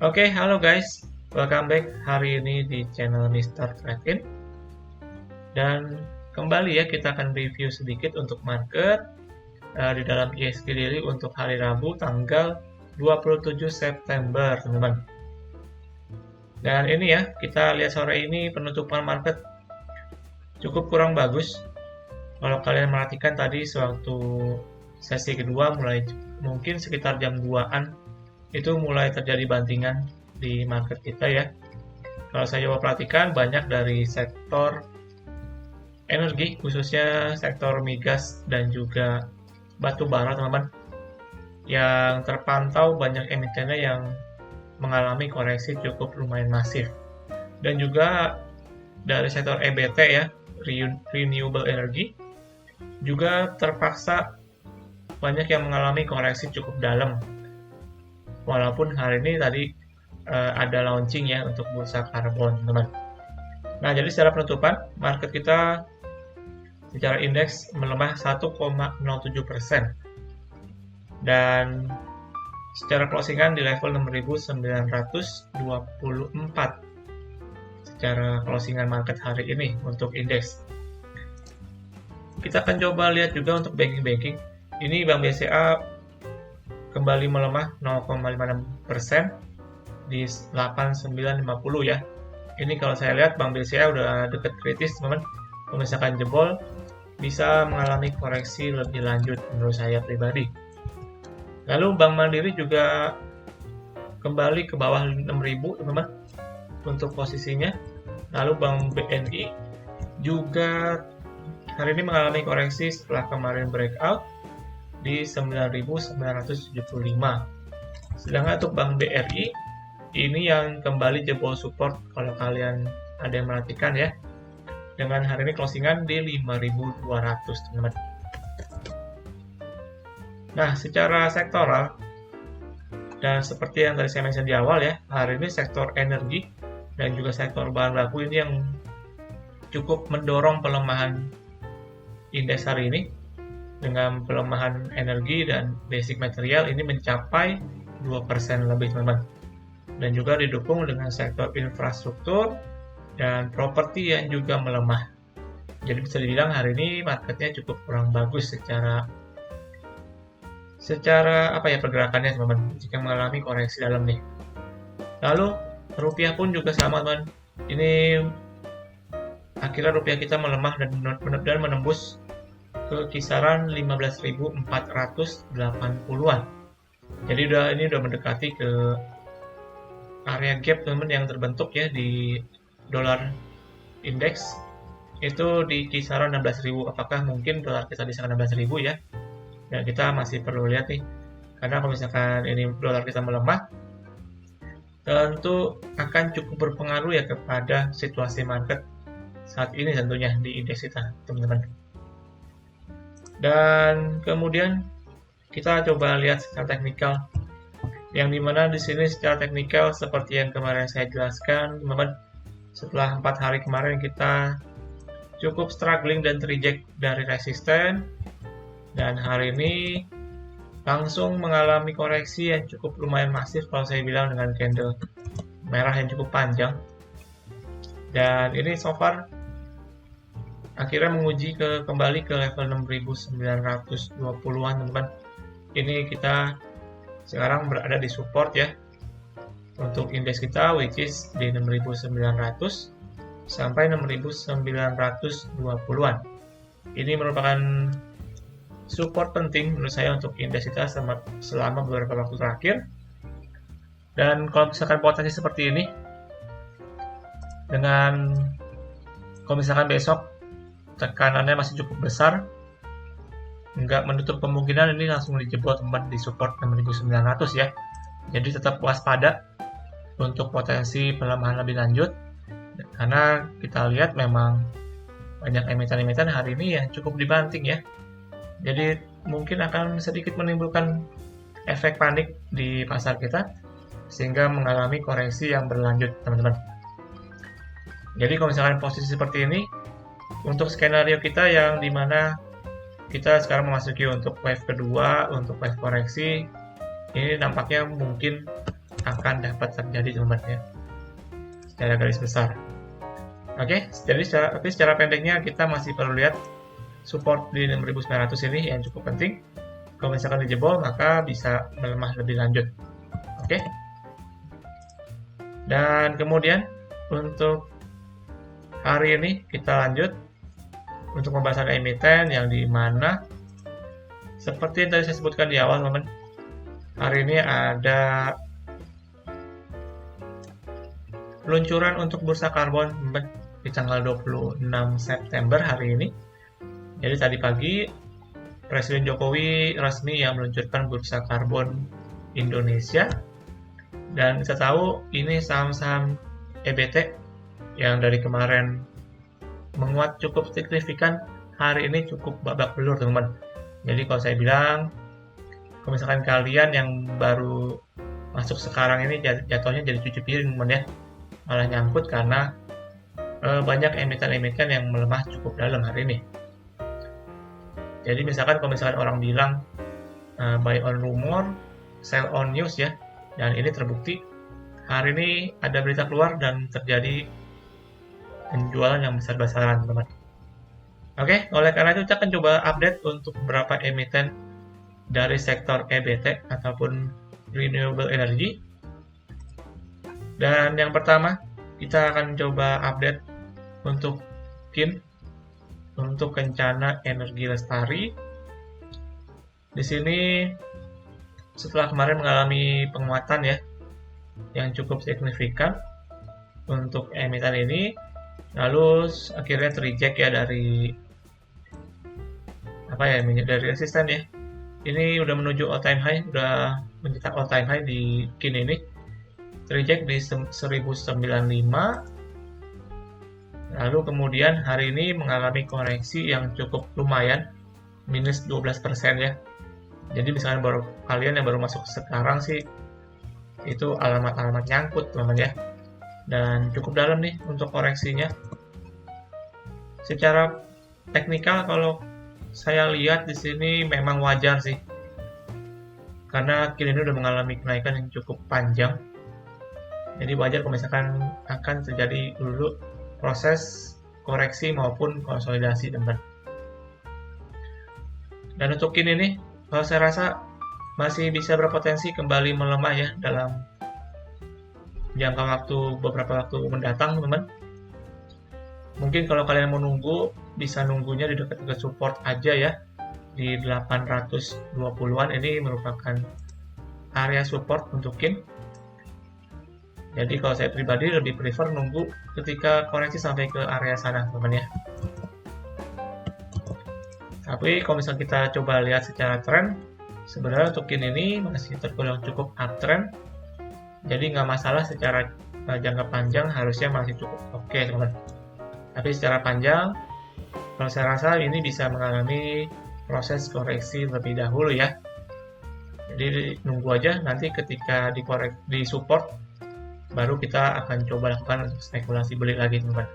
Oke, halo guys. Welcome back hari ini di channel Mr. Trade-in. Dan kembali ya, kita akan review sedikit untuk market di dalam ISG Daily untuk hari Rabu tanggal 27 September, teman-teman. Dan ini ya, kita lihat sore ini penutupan market cukup kurang bagus. Kalau kalian perhatikan tadi sewaktu sesi kedua mulai mungkin sekitar jam 2-an itu mulai terjadi bantingan di market kita ya. Kalau saya coba perhatikan banyak dari sektor energi, khususnya sektor migas dan juga batu bara, teman-teman, yang terpantau banyak emitennya yang mengalami koreksi cukup lumayan masif. Dan juga dari sektor EBT ya, Renewable Energy, juga terpaksa banyak yang mengalami koreksi cukup dalam. Walaupun hari ini tadi ada launching ya untuk bursa karbon, teman-teman. Nah, jadi secara penutupan, market kita secara indeks melemah 1,07%. Dan secara closingan di level 6.924 secara closingan market hari ini untuk indeks. Kita akan coba lihat juga untuk banking. Ini Bank BCA kembali melemah 0,56% di 8950 ya. Ini kalau saya lihat Bank BCA udah dekat kritis, teman-teman. Kalau misalkan jebol, bisa mengalami koreksi lebih lanjut menurut saya pribadi. Lalu Bank Mandiri juga kembali ke bawah 6000, teman-teman, untuk posisinya. Lalu Bank BNI juga hari ini mengalami koreksi setelah kemarin breakout di 9.975. Sedangkan untuk Bank BRI ini yang kembali jebol support kalau kalian ada yang perhatikan ya, dengan hari ini closingan di 5.200, teman-teman. Nah, secara sektoral dan seperti yang tadi saya mention di awal ya, hari ini sektor energi dan juga sektor bahan baku ini yang cukup mendorong pelemahan indeks hari ini, dengan pelemahan energi dan basic material ini mencapai 2% lebih, teman-teman. Dan juga didukung dengan sektor infrastruktur dan properti yang juga melemah. Jadi bisa dibilang hari ini marketnya cukup kurang bagus secara apa ya pergerakannya, teman-teman, jika mengalami koreksi dalam nih. Lalu rupiah pun juga sama, teman. Ini akhirnya rupiah kita melemah dan menembus ke kisaran 15.480-an. Jadi ini udah mendekati ke area gap, teman-teman, yang terbentuk ya di dolar indeks itu di kisaran 16.000. Apakah mungkin dolar kita bisa 16.000 ya? Dan kita masih perlu lihat nih, karena kalau misalkan ini dolar kita melemah, tentu akan cukup berpengaruh ya kepada situasi market saat ini tentunya di indeks kita, teman-teman. Dan kemudian kita coba lihat secara teknikal, yang dimana di sini secara teknikal seperti yang kemarin saya jelaskan, teman-teman, setelah 4 hari kemarin kita cukup struggling dan terreject dari resisten, dan hari ini langsung mengalami koreksi yang cukup lumayan masif kalau saya bilang, dengan candle merah yang cukup panjang. Dan ini so far akhirnya menguji kembali ke level 6.920-an, teman-teman. Ini kita sekarang berada di support ya untuk indeks kita, which is di 6.900 sampai 6.920-an. Ini merupakan support penting menurut saya untuk indeks kita selama beberapa waktu terakhir. Dan kalau misalkan potensi seperti ini, dengan kalau misalkan besok tekanannya masih cukup besar, nggak menutup kemungkinan ini langsung dijebol, teman, di support 6.900 ya. Jadi tetap waspada untuk potensi pelemahan lebih lanjut, karena kita lihat memang banyak emiten-emiten hari ini yang cukup dibanting ya. Jadi mungkin akan sedikit menimbulkan efek panik di pasar kita sehingga mengalami koreksi yang berlanjut, teman-teman. Jadi kalau misalkan posisi seperti ini, untuk skenario kita yang dimana kita sekarang memasuki untuk wave kedua, untuk wave koreksi, ini nampaknya mungkin akan dapat terjadi teman-teman ya, secara garis besar. Oke, jadi secara pendeknya kita masih perlu lihat support di 6.900 ini yang cukup penting. Kalau misalkan dijebol maka bisa melemah lebih lanjut. Oke. Dan kemudian untuk hari ini kita lanjut untuk pembahasan emiten yang dimana seperti yang tadi saya sebutkan di awal teman-teman, hari ini ada peluncuran untuk bursa karbon di tanggal 26 September hari ini. Jadi tadi pagi Presiden Jokowi resmi yang meluncurkan bursa karbon Indonesia, dan kita tahu ini saham-saham EBT yang dari kemarin menguat cukup signifikan, hari ini cukup babak belur teman-teman. Jadi kalau saya bilang, kalau misalkan kalian yang baru masuk sekarang ini jatuhnya jadi cuci piring teman ya, malah nyangkut karena banyak emiten-emiten yang melemah cukup dalam hari ini. Jadi misalkan kalau misalkan orang bilang buy on rumor, sell on news ya, dan ini terbukti hari ini ada berita keluar dan terjadi penjualan yang besar-besaran teman-teman. Oke, oleh karena itu kita akan coba update untuk beberapa emiten dari sektor EBT ataupun renewable energy. Dan yang pertama, kita akan coba update untuk KIN, untuk Kencana Energi Lestari. Di sini setelah kemarin mengalami penguatan ya yang cukup signifikan untuk emiten ini, lalu akhirnya terreject ya dari dari resisten ya. Ini udah menuju all time high, udah mencetak all time high di KIN ini. Terreject di 1095. Lalu kemudian hari ini mengalami koreksi yang cukup lumayan, minus 12% ya. Jadi misalkan kalian yang baru masuk sekarang sih, itu alamat-alamat nyangkut teman-teman ya. Dan cukup dalam nih untuk koreksinya. Secara teknikal kalau saya lihat di sini memang wajar sih, karena KIN ini udah mengalami kenaikan yang cukup panjang. Jadi wajar kalau misalkan akan terjadi dulu proses koreksi maupun konsolidasi teman. Dan untuk KIN ini, kalau saya rasa masih bisa berpotensi kembali melemah ya dalam jangka waktu beberapa waktu mendatang teman-teman. Mungkin kalau kalian mau nunggu, bisa nunggunya di dekat-dekat support aja ya, di 820-an. Ini merupakan area support untuk KIN. Jadi kalau saya pribadi lebih prefer nunggu ketika koreksi sampai ke area sana teman-teman ya. Tapi kalau misalnya kita coba lihat secara tren, sebenarnya untuk KIN ini masih tergolong cukup uptrend. Jadi nggak masalah secara jangka panjang, harusnya masih cukup oke teman-teman. Tapi secara panjang, kalau saya rasa ini bisa mengalami proses koreksi lebih dahulu ya. Jadi nunggu aja, nanti ketika di support, baru kita akan coba lakukan untuk spekulasi beli lagi teman-teman.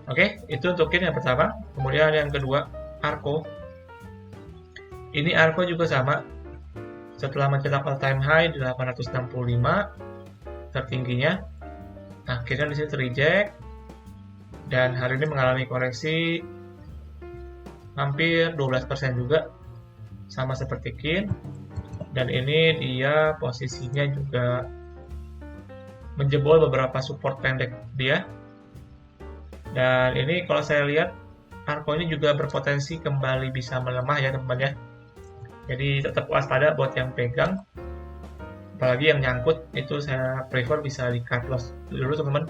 Oke, itu untuk KIN yang pertama. Kemudian yang kedua, ARKO. Ini ARKO juga sama. Setelah mencetak all time high di 865 tertingginya, akhirnya di sini terreject dan hari ini mengalami koreksi hampir 12% juga, sama seperti KIN. Dan ini dia posisinya juga menjebol beberapa support pendek dia. Dan ini kalau saya lihat ARKO ini juga berpotensi kembali bisa melemah ya teman-teman ya. Jadi tetap waspada buat yang pegang, apalagi yang nyangkut itu saya prefer bisa di cut loss dulu teman-teman,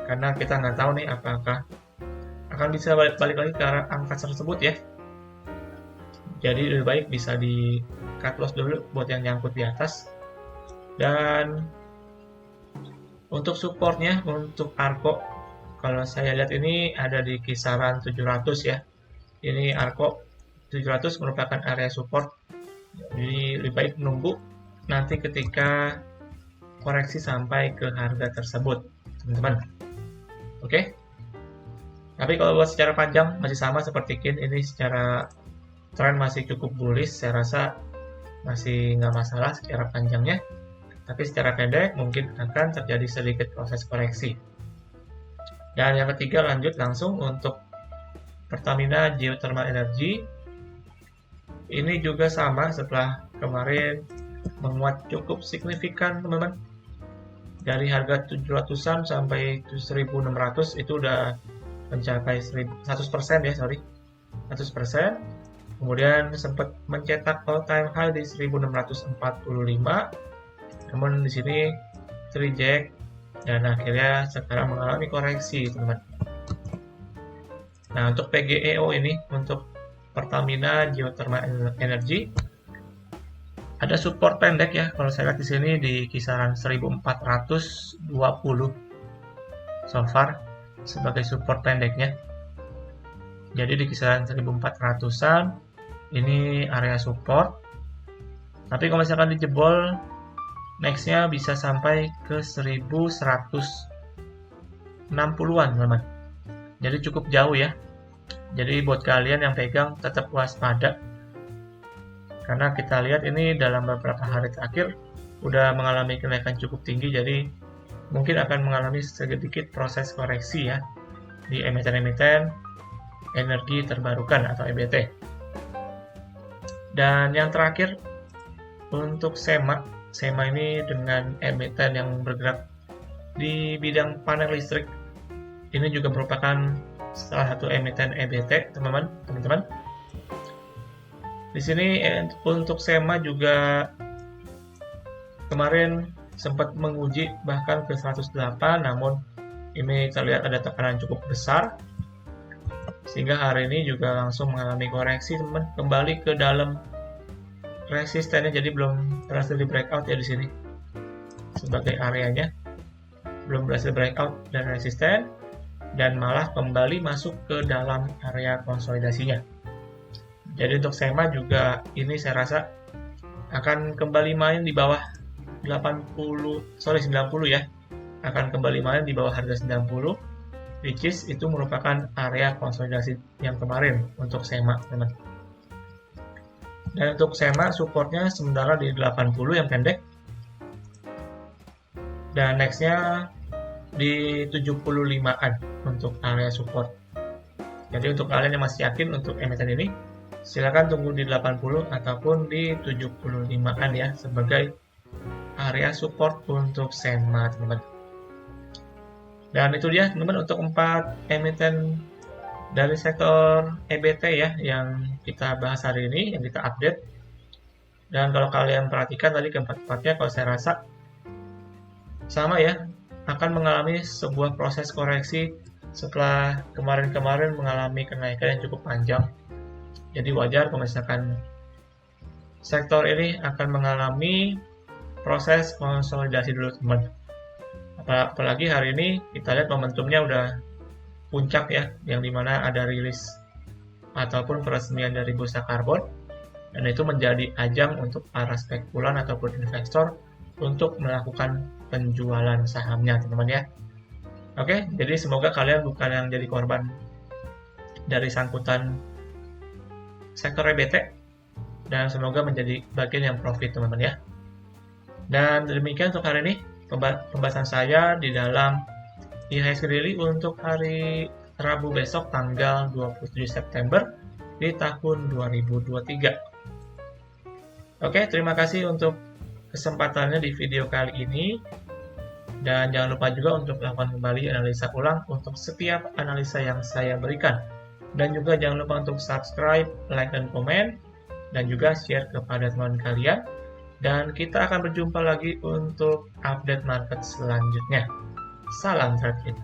karena kita nggak tahu nih apakah akan bisa balik lagi ke arah angka tersebut ya. Jadi lebih baik bisa di cut loss dulu buat yang nyangkut di atas. Dan untuk supportnya untuk ARKO, kalau saya lihat ini ada di kisaran 700 ya. Ini ARKO 700 merupakan area support. Jadi lebih baik menunggu nanti ketika koreksi sampai ke harga tersebut teman-teman. Oke. Tapi kalau buat secara panjang masih sama seperti KIN, ini secara tren masih cukup bullish, saya rasa masih nggak masalah secara panjangnya. Tapi secara pendek mungkin akan terjadi sedikit proses koreksi. Dan yang ketiga, lanjut langsung untuk Pertamina Geothermal Energy. Ini juga sama setelah kemarin menguat cukup signifikan, teman-teman. Dari harga 700-an sampai 1.600 itu udah mencapai 100% ya, 100%. Kemudian sempat mencetak all time high di 1.645. Namun di sini reject dan akhirnya sekarang mengalami koreksi, teman-teman. Nah, untuk PGEO ini, untuk Pertamina Geothermal Energy, ada support pendek ya. Kalau saya lihat di sini di kisaran 1.420 so far sebagai support pendeknya. Jadi di kisaran 1.400-an ini area support. Tapi kalau misalkan dijebol, nextnya bisa sampai ke 1.160-an, teman-teman. Jadi cukup jauh ya. Jadi buat kalian yang pegang tetap waspada. Karena kita lihat ini dalam beberapa hari terakhir udah mengalami kenaikan cukup tinggi, jadi mungkin akan mengalami sedikit proses koreksi ya di emiten-emiten energi terbarukan atau EBT. Dan yang terakhir untuk SEMA ini dengan emiten yang bergerak di bidang panel listrik, ini juga merupakan salah satu emiten EBT, teman-teman. Di sini untuk SEMA juga kemarin sempat menguji bahkan ke 108, namun ini terlihat ada tekanan cukup besar sehingga hari ini juga langsung mengalami koreksi, teman, kembali ke dalam resistennya. Jadi belum berhasil di breakout ya di sini sebagai areanya, belum berhasil breakout dan resisten, dan malah kembali masuk ke dalam area konsolidasinya. Jadi untuk SEMA juga ini saya rasa akan kembali main di bawah 90 ya. Akan kembali main di bawah harga 90, which is itu merupakan area konsolidasi yang kemarin untuk SEMA, teman. Dan untuk SEMA supportnya sementara di 80 yang pendek. Dan nextnya di 75-an untuk area support. Jadi untuk kalian yang masih yakin untuk emiten ini, silakan tunggu di 80 ataupun di 75-an ya sebagai area support untuk SEMA, teman-teman. Dan itu dia, teman-teman, untuk 4 emiten dari sektor EBT ya yang kita bahas hari ini, yang kita update. Dan kalau kalian perhatikan tadi keempat-empatnya, kalau saya rasa sama ya, akan mengalami sebuah proses koreksi setelah kemarin-kemarin mengalami kenaikan yang cukup panjang. Jadi wajar kalau misalkan sektor ini akan mengalami proses konsolidasi dulu, teman. Apalagi hari ini kita lihat momentumnya udah puncak ya, yang dimana ada rilis ataupun peresmian dari bursa karbon, dan itu menjadi ajang untuk para spekulan ataupun investor untuk melakukan penjualan sahamnya, teman-teman ya. Oke, jadi semoga kalian bukan yang jadi korban dari sangkutan sektor EBT, dan semoga menjadi bagian yang profit, teman-teman ya. Dan demikian untuk hari ini pembahasan saya di dalam IHSG Daily untuk hari Rabu besok tanggal 27 September di tahun 2023. Oke, terima kasih untuk kesempatannya di video kali ini, dan jangan lupa juga untuk melakukan kembali analisa ulang untuk setiap analisa yang saya berikan. Dan juga jangan lupa untuk subscribe, like, dan komen, dan juga share kepada teman kalian. Dan kita akan berjumpa lagi untuk update market selanjutnya. Salam trade.